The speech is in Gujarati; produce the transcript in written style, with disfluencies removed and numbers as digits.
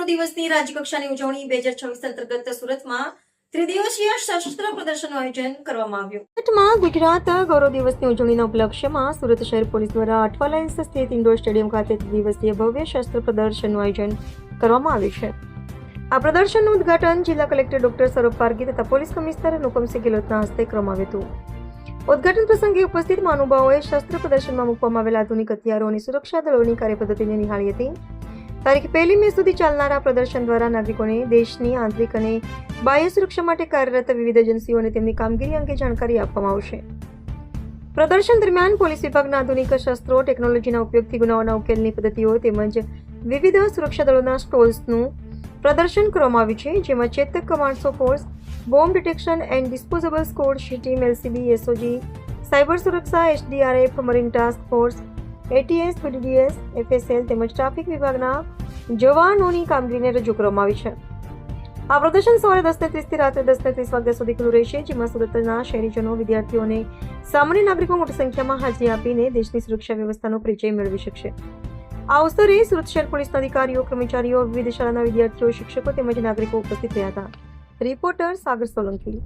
ગૌરવ દિવસની રાજ્યકક્ષાની ઉજવણી 2026 અંતર્ગત સુરતમાં ત્રિદિવસીય સશસ્ત્ર પ્રદર્શનનું આયોજન કરવામાં આવ્યું. સુરતમાં ગુજરાત ગૌરવ દિવસની ઉજવણીના ઉપલક્ષ્યમાં સુરત શહેર પોલીસ દ્વારા અઠવા લાઇન્સ સ્થિત ઇન્ડોર સ્ટેડિયમ ખાતે ત્રિદિવસીય ભવ્ય શસ્ત્ર પ્રદર્શનનું આયોજન કરવામાં આવ્યું છે. આ પ્રદર્શનનું ઉદ્ઘાટન જિલ્લા કલેક્ટર ડોક્ટર સૌરભ પારગી તથા પોલીસ કમિશનર હુકમસિંહ ગેહલોતના હસ્તે કરવામાં આવ્યું હતું. ઉદ્ઘાટન પ્રસંગે ઉપસ્થિત મહાનુભાવોએ શસ્ત્ર પ્રદર્શનમાં મૂકવામાં આવેલા આધુનિક હથિયારો અને સુરક્ષા દળોની કાર્યપદ્ધતિને નિહાળી હતી. તારીખ 1 મે સુધી ચાલનારા પ્રદર્શન દ્વારા નાગરિકોને દેશની આંતરિક અને બાહ્ય સુરક્ષા માટે કાર્યરત વિવિધ એજન્સીઓ અને તેમની કામગીરી અંગે જાણકારી આપવામાં આવશે. પ્રદર્શન દરમિયાન પોલીસ વિભાગના આધુનિક શસ્ત્રો, ટેકનોલોજીના ઉપયોગથી ગુનાઓના ઉકેલની પદ્ધતિઓ તેમજ વિવિધ સુરક્ષા દળોના સ્ટોલ્સનું પ્રદર્શન કરવામાં આવ્યું છે, જેમાં Chetak commando force, bomb detection and disposable squad team, LCB, SOG, cyber સુરક્ષા, SDRF, marine task force, ATS, PDDS, FSL તેમજ ટ્રાફિક વિભાગના જવાનોની કામગીરીને રજૂ કરવામાં આવી છે. આ પ્રદર્શન સવારે 10:30 થી રાત્રે 10:30 વાગ્યા સુધી ખુલ્લું રહેશે, જેમાં સુરતના શહેરીજનો, વિદ્યાર્થીઓ અને સામાન્ય નાગરિકો મોટી સંખ્યામાં હાજરી આપીને દેશની સુરક્ષા વ્યવસ્થાનો પરિચય મેળવી શકશે. આ અવસરે સુરત શહેર પોલીસના અધિકારીઓ, કર્મચારીઓ, વિવિધ શાળાના વિદ્યાર્થીઓ, શિક્ષકો તેમજ નાગરિકો ઉપસ્થિત રહ્યા હતા. રિપોર્ટર સાગર સોલંકી.